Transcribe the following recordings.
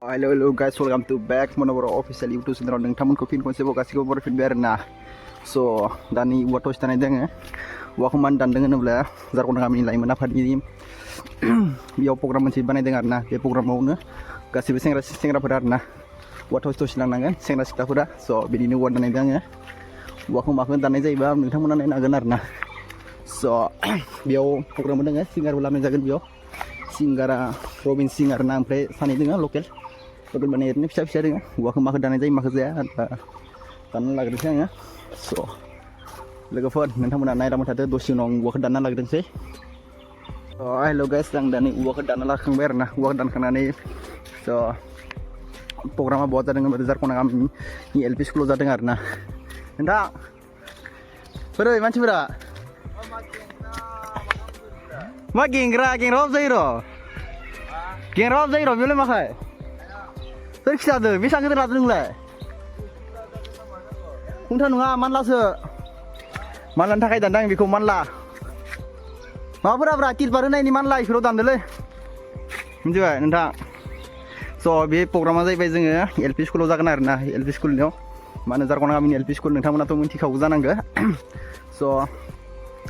Hello guys, welcome to back Monoboro official YouTube channel nोंथांमोनखौ फिन खनसेबाव गासिखौबो बरायफिनबाय आरोना स' दानि औवा टच दानाय दोङो औवाखौ मानो दानदों होनोब्ला जारख'ना गामिनि लाइमोन आफादनि बेयाव प्रग्राम मोनसे बानायदों आरोना बे प्रग्रामावनो गासिबो सेंग्राफोरा आरोना औवा टच लांनांगोन सेंग्रा सिख्लाफोरा स' बिदिनो औवा दानायदों आङो औवाखौ माखौ दाननाय जायोबा नोंथांमोना नायनो हागोन आरोना स' बेयाव प्रग्राम दोङो सिंगारबो लाबोनाय जागोन बेयाव सिंगारा रबिन सिं आरोना ओमफ्राय सानै दोङो लकेल माने ओरैनो फिसा फिसा दोङो औवाखौ माखौ दानाय जायो माखौ जाया दानना लाग्रोसै आङो स' लोगोफोर नोंथांमोना नायलांबाय थादो दसे उनाव औवाखौ दानना लाग्रोसै हेल' गाइस आं दानि औवाखौ दानना लाखांबाय आरोना औवाखौ दानखांनानै स' प्रग्रामा बहा जादों होनबा जारख'ना गामिनि LP स्कुलाव जादों आरोना नोंथां बोरै मानसिफोरा मा गेंग्रा जायो र' बेयावलाय माखाय सोर खिथादो बेसेबां गिदिर लादों नोंलाय खुंथा नङा मानलासो मानलानि थाखाय दानदों आं बेखौ मानला माबाफोरा तिलपार होनायनि मानला इफोराव दानदोलै मिथिबाय नोंथां स' बे प्रग्रामा जाहैबाय जोङो LP स्कुलाव जागोन आरोना LP स्कुलनियाव मानो जारख'ना गामिनि LP स्कुल नोंथांमोनाथ' मिथिखागौ जानांगौ स'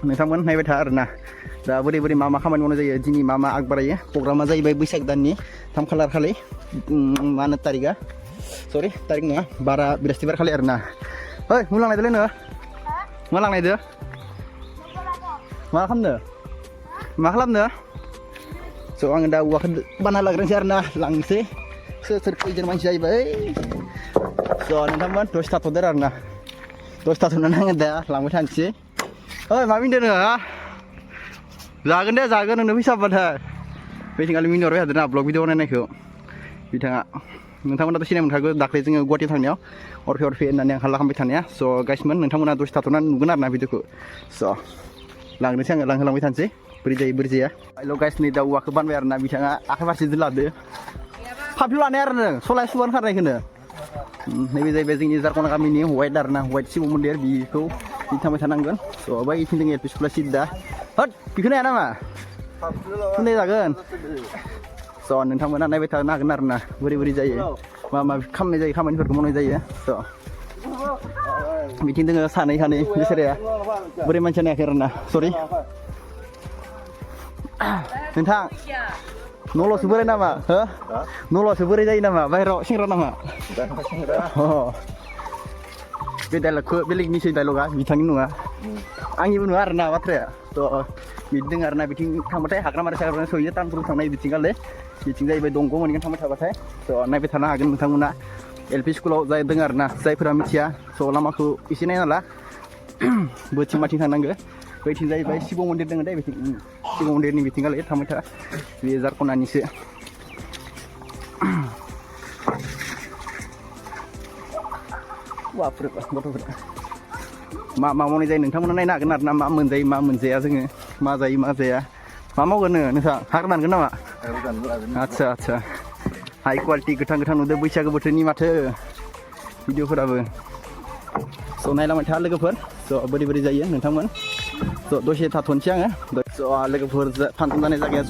नोंथांमोन नायबाय था आरोना दा बोरै मा खामानि मावनाय जायो दिनै मा आग बारायो प्रग्रामा जाहैबाय बैसाग दाननि 3 खालार खालि मा होनो तारिखआ सरि तारिख नङा बृहस्पतिबार खालि आरोना ओइ मा लांनायदोलै नोङो मा लांनायदो मा खालामनो स' आङो दा औवाखौ बानायना लाग्रोनोसै आरोना लांनोसै सोर खैजोन मानसि जाहैबाय स' नोंथांमोन दसे थाथ'दो आरोना दसे थाथ'नानै आङो दा लांबाय थानोसै ओइ मा मिनदों नोङो जागोन दे नोंनो फैसा होबाथाय बेथिंखालि मिनिहरबाय थादों ना ब्लग भिडिअ बानायनायखौ बिथाङा नोंथांमोनाथ' सिनाय मोनखागौ दाख्लै जोङो गुवाहाटि थांनायाव अरफे होननानै आं हाल्ला खालामबाय थानाया स' गाइसमोन नोंथांमोना दसे थाथ'नानै नुगोन आरोना भिडिअखौ स' लांनोसै आङो लांहोलांबाय थानोसै बोरै जायो हेल' गाइस नै दा औवाखौ बानबाय आरोना बिथाङा आखाइ फारसेजों लादो फाफ्लियाव लानाय आरो नों सलाय सुबानो खारनायखौनो नैबे जाहैबाय जोंनि जारख'ना गामिनि वाइट आरोना वाइट शिव मन्दिर बेखौ थांबाय थानांगोन स' बै इथिं जों LP स्कुला सिदा होद बेखौ नाया नामा खुनै जागोन स' नोंथांमोना नायबाय थानो हागोन आरोना बोरै जायो मा खालामनाय जायो खामानिफोरखौ मावनाय जायो स' बिथिं दोङो सानै बिसोरो बोरै मानसिया नायाखै आरोना सरि नोंथां न'ल'सो बोराय नामा हो न'ल'सो बोराय जायो नामा बाहेराव सेंग्रा नामा बे डायलगखौ बेलेगनिसो डायलगा बिथांनि नङा आंनिबो नङा आरोना बाथ्राया थ' बिदि दङ आरोना बिथिं थांबाथाय हाग्रामारि सहैयो तामुलपुर थांनाय बिथिंगालै बिथिं जाहैबाय दंग' मोनगोन थांबाय थाबाथाय थ' नायबाय थानो हागोन नोंथांमोना LP स्कुलाव जाय दङ आरोना जायफोरा मिथिया स' लामाखौ एसे नायना ला बोथिं माथिं थांनांगौ बैथिं जाहैबाय शिब मन्दिर दङ दे बिथिं शिब मन्दिरनि बिथिंगालै थांबाय था बे जारख'नानिसो बापरे गथ'फोरा मा मावनाय जायो नोंथांमोना नायनो हागोन आरोना मा मोनजायो मा मोनजाया जोङो मा जायो मा जाया मा मावगोन नोंथां हाग्रा दानगोन नामा आदसा हाइ कुवालिटि गोथां नुदों बैसागो बोथोरनि माथो भिडिअफोराबो स' नायलांबाय था लोगोफोर स' बोरै जायो नोंथांमोन स' दसे थाथ'नोसै आङो स' लोगोफोर फांसन जानाय जायगाया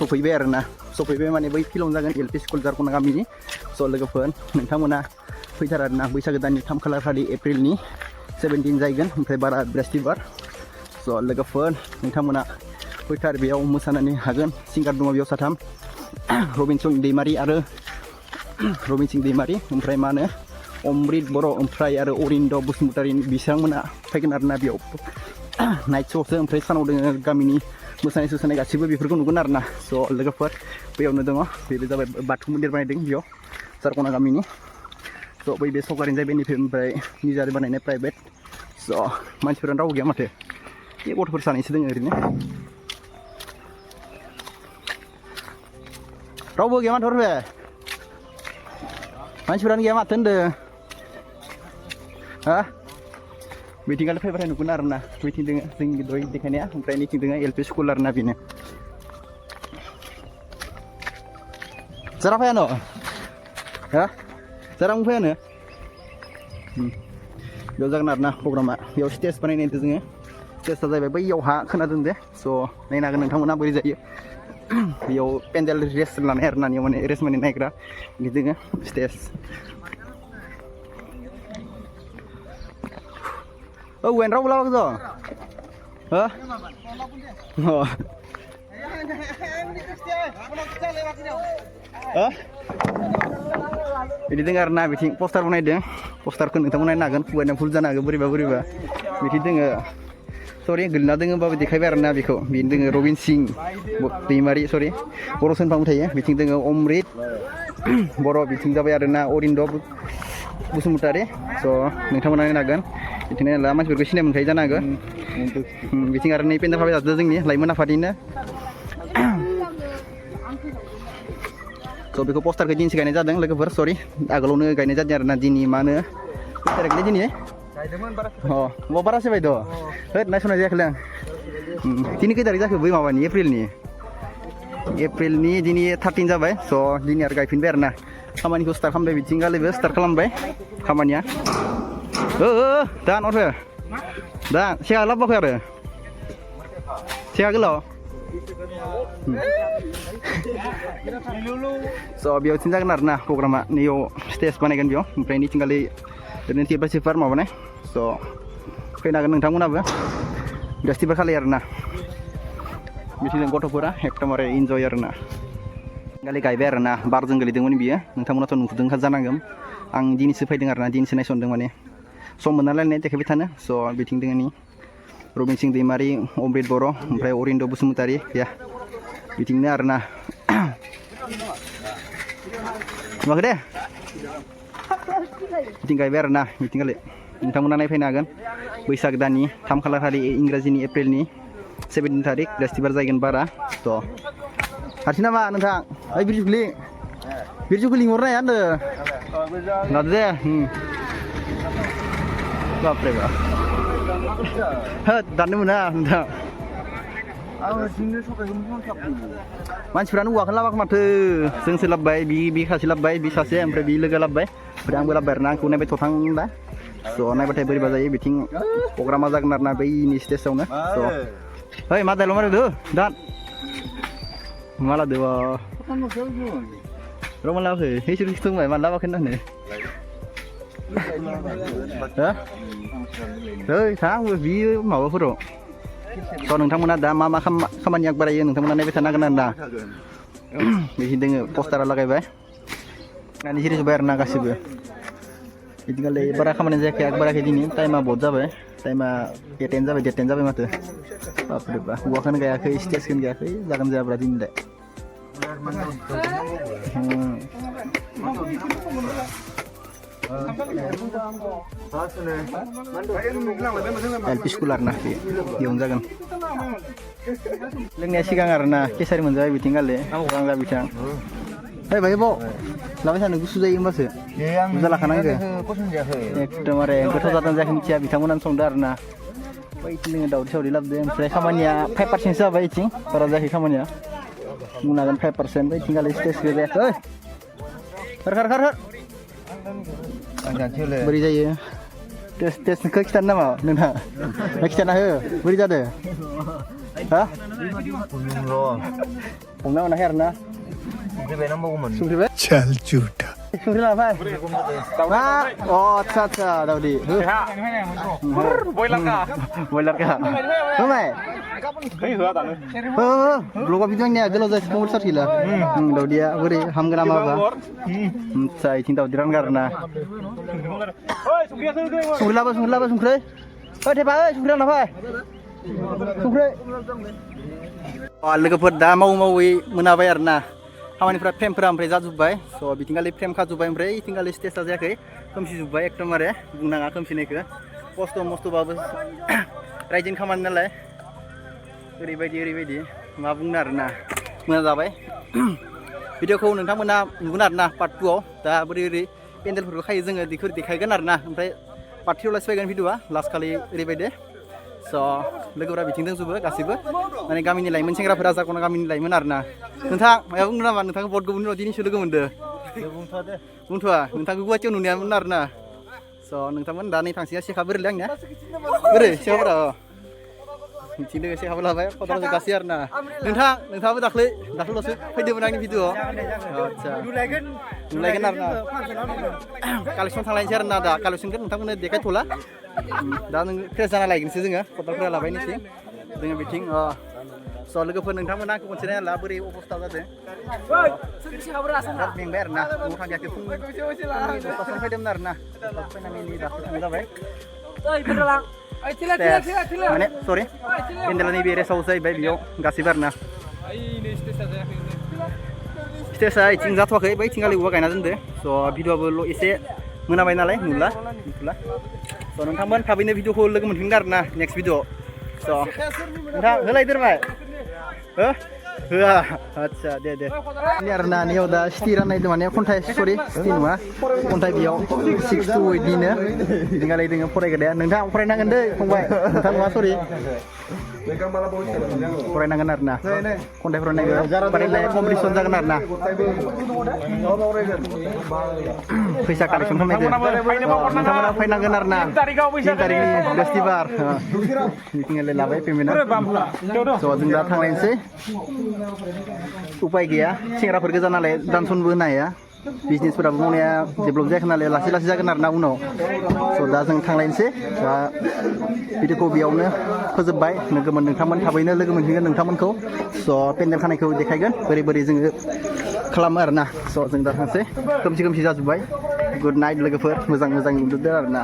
सफैबाय माने बै फिल्डआवनो जागोन LP स्कुल जारख'ना गामिनि स' लोगोफोर नोंथांमोना फैथार आरोना बैसागो दाननि 3 खालार खालि एप्रिलनि 17 जाहैगोन ओमफ्राय बृहस्पतिबार स' लोगोफोर नोंथांमोना फैथार बेयाव मोसानानै हागोन सिंगार दङ बेयाव साथाम रबिन सिं दैमारि ओमफ्राय मा होनो अमृत बर' ओमफ्राय आरो अरिन्द बसुमतारी बिथांमोना फैगोन आरोना बेयाव नाइट श'सो ओमफ्राय सानाव दङ गामिनि मोसानाय गासिबो बेफोरखौ नुगोन आरोना स' लोगोफोर बेयावनो दङ बेबो जाबाय बाथौ मन्दिर बानायदों बेयाव जारख'ना गामिनि स' बे सरकारिनि जाहैबाय बेनिफ्राय निजारि बानायनाय प्राइभेट स' मानसिफोरानो रावबो गैया माथो बे गथ'फोर सानैसो दङ ओरैनो रावबो गैया माथो बे मानसिफोरानो गैया माथो होनदों हा बिथिंगालि फैबाथाय नुगोन आरोना बिथिं दङ जोंनि दहाय देखायनाया ओमफ्राय नैथिं दङ LP स्कुल आरोना बेनो जारा फैयानो हा जारा फैयानो बेयाव जागोन आरोना प्रग्रामा बेयाव स्टेज बानायनायदों जोङो स्टेजआ जाहैबाय बैयाव हा खोनादों दे स' नायनो हागोन नोंथांमोना बोरै जायो बेयाव पेन्डेल रेस्ट लानाय आरोना बेयाव माने रेस्ट माने नायग्रा बिदि दोङो stage oh wen raw lawa gitu hah oh hah बिदि दोङो आरोना बिथिं पस्टार बनायदों पस्टारखौ नोंथांमोना नायनो हागोन खुगानिया भुल जानो हागौ बोरैबा बोरैबा बिदि दोङो सरि गोलैना दोङो होमबाबो देखायबाय आरोना बेखौ बिनो दोङो रबिन सिं दैमारि सरि बर' सोनफांबो थायो बिथिं दोङो अमृत बर' बिथिं जाबाय आरोना अरिन्द बसुमतारी स' नोंथांमोना नायनो हागोन बिदिनो ला मानसिफोरखौ सिनाय मोनखायो जानो हागौ बिथिं आरो नै पेन्डेल फाबाय थादों जोंनि लाइमोन आफादनिनो स' बेखौ पस्टारखौ दिनैसो गायनाय जादों लोगोफोर सरि आगोलावनो गायनाय जादों आरोना दिनै मा होनो डाइरेक्टलि दिनै अ बारासो बायद' होद नायस'नाय जायाखैलै आं दिनै खै तारिख जाखो बै माबानि एप्रिलनि दिनै 13 जाबाय स' दिनै आरो गायफिनबाय आरोना खामानिखौ स्टार्ट खालामबाय बिथिं गालैबो स्टार्ट खालामबाय खामानिया दा न'थो दा सेगा लाबोआखै आरो सेगा गोलाव स' बेयावथिं जागोन आरोना प्रग्रामा नैयाव स्टेज बानायगोन बेयाव ओमफ्राय नैथिंगालि ओरैनो टिपार सिपार माबानाय स' फैनो हागोन नोंथांमोनाबो बृहस्पतिबार खालि आरोना बिथिं गथ'फोरा एकदमबारे इन्जय आरोना गालि गायबाय आरोना बारजों गोलैदोंमोन बियो नोंथांमोनाथ' नुदों जानांगोन आं दिनैसो फैदों आरोना दिनैसो नायसनदों माने सम मोनना लायनाय देखायबाय थानो स' बिथिं दोङो नि रबिन सिं दैमारि अमृत बर' ओमफ्राय अरिन्द बसुमतारी या बिथिंनो आरोना नुवाखै दे बिथिं गायबाय आरोना बिथिंगालि नोंथांमोना नायफैनो हागोन बैसाग दाननि 3 खालार खालि इंराजिनि एप्रिलनि 17 तारिख बृहस्पतिबार जागोन बारा थ' हारसिं नामा नोंथां ओइ बिरजुखौ लिंहरनाय होनदों लादो दे बापरे बा होद दाननो मोना नोंथां मानसिफ्रानो औवाखौनो लाबाखै माथो जोंसो लाबोबाय बि सासे लाबोबाय बि सासे ओमफ्राय बि लोगो लाबोबाय ओमफ्राय आंबो लाबोबाय आरोना आंखौ नायबाय थथां दा स' नायबाथाय बोरैबा जायो बिथिं प्रग्रामा जागोन आरोना बैनि स्टेजआवनो स' ओइ मा दाइलग मारिदो दान मा लादो रमान लाबोखै हैसोर खिथुंबाय मानो लाबोखै होननानै ओइ थांबो बियो माबाफोराव स' नोंथांमोना दा मा खामानि आगबारायो नोंथांमोना नायबाय थानांगोन आरोना बिदि दोङो पस्टारा लागायबाय नायनो जिरि जोब्बाय आरोना गासिबो बिदिखालि बारा खामानि जायाखै आगबाराखै दिनै टाइमा बहुत जाबाय टाइमा 10 जाबाय 10 जाबाय माथो बापरे बा औवाखौनो गायाखै स्टेजखौनो गायाखै जागोन जायाब्रा दिनैलाय LP स्कुल आरोना बेयावनो जागोन लोंनाया सिगां आरोना केसारि मोनजाबाय बिथिं गाले आंला बिथां ओइ भाइ बाव लाबाय थानो गुसु जायो होमबासो बुरजा लाखानांगो एकदमबारे गोथाव जादों जायाखै मिथिया बिथांमोनानो संदो आरोना बैथिं जोङो दावदै सावदै लाबोदों ओमफ्राय खामानिया 5% जाबाय इथिं बारा जायाखै खामानिया बुंनो हागोन 5% बैथिं गाले स्टेजखौ जायाखै खार बोरै जायो टेस्टखौ खिथानो नामा नोंहा खिथाना हो बोरै जादों हा हमना मोनाखै आरोना संख्रिबाय चल झूठा संख्रि लाबाय मा अ आच्छा दावदै बयलारखा होबाय ब्लगा भिडिअ गोलाव जायसै मबाइल चार्ज गैला दावदैया बोरै हामगोन नामाबा आच्छा इथिं दावदै रानगार आरोना संख्रि लाबो संख्रि ओइ थेफा ओइ संख्रि लाना फै संख्रि लोगोफोर दा मावै मोनाबाय आरोना खामानिफ्रा फ्रेमफोरा ओमफ्राय जाजोब्बाय स' बिथिंगालि फ्रेम खाजोब्बाय ओमफ्राय इथिंगालि स्टेजआ जायाखै खोमसिजोब्बाय एकदमबारे बुंनाङा खोमसिनायखौ खस्थ' मस्थ'बाबो रायजोनि खामानि नालाय ओरैबायदि मा बुंनो आरोना मोजां जाबाय भिडिअखौ नोंथांमोना नुगोन आरोना पार्ट 2आव दा बोरै पेन्डेलफोरखौ खायो जोङो बेखौ देखायगोन आरोना ओमफ्राय पार्ट 3आव लासै फैगोन भिडिअआ लास्ट खालि ओरैबायदि स' लोगोफोरा बिथिं दंजोबो गासिबो माने गामिनि लाइमोन सेंग्राफोरा जागोन गामिनि लाइमोन आरोना नोंथां माबा बुंनो नामा नोंथांखौ बहुत गोबावनि उनाव दिनैसो लोगो मोनदो बुंथ'वा नोंथांखौ गुवाहाटियाव नुनायामोन आरोना स' नोंथांमोन दा नै थांसिगोन सेखा बोरैलै आंनिया बोरै सेखाफोरा मिथिं लोगोसे खाबु लाबाय फट'ल' जोगासै आरो ना नोंथाङाबो दाख्लैल'सो फैदोंमोन आंनि भिडिअ'आव आदसा नुलायगोन आरो ना कालेक्सन थांलायनोसै आरो ना दा कालेक्सनखौ नोंथांमोननो देखायथ'ला दा नों फ्रेस जाना लायगोनसो जोङो फट'फोरा लाबायनोसै जोङो बिथिं स' लोगोफोर नोंथांमोना आंखौ खनसे नायला बोरै अबस्था जादों बिराद मेंबाय आरो ना न'आव थांगायाखै फुंनि 10थासोआव फैदोंमोन आरो ना फैनानै नै दासो थांनाय जाबाय माने सरि पेन्डेला नैबे रेसाव जाहैबाय बेयाव गासैबो आरो ना स्टेजआ इथिं जाथ'वाखै बै थिंगालि औवा गायना दोनदो स' भिडिअ'आबो एसे मोनाबाय नालाय नुला स' नोंथांमोन थाबैनो भिडिअ'खौ लोगो मोनफिनगोन आरो ना नेक्स्ट भिडिअ' स' नोंथां होलायदोरबाय होआ आदसा दे नि आरो ना नियाव दा सिटि राननायदों माने खन्थाइ सरि सिटि नङा खन्थाइ बेयाव 6 to 8निनो दिनगालाय दोङो फरायग्राया नोंथां फरायनांगोन दै फंबाय नोंथां नङा सरि फरायनांगोन आरो ना खन्थाइ फरायनांगोन बादायलायनाय कम्पिटिसन जागोन आरो ना फैसा कालेक्सन खालामनायदों नोंथांमोना फैनांगोन आरो ना 3 तारिखनि बृहस्पतिबार मिटिंआलाय लाबाय पेमेन्टआ स' जों दा थांलायनोसै उपाय गैया सेंग्राफोर गोजा नालाय दानसनबो होनो हाया बिजनेसफोराबो मावनाया डेभेलप जायाखै नालाय लासै जागोन आरो ना उनाव स' दा जों थांलायनोसै दा भिडिअ'खौ बेयावनो फोजोबबाय नोंथांमोन थाबैनो लोगो मोनफिनगोन नोंथांमोनखौ स' पेन्डेल खानायखौ देखायगोन बोरै जोङो खालामो आरो ना स' जों दा थांसै खोमसि जाजोब्बाय गुड नाइट लोगोफोर मोजां उन्दुदो आरो ना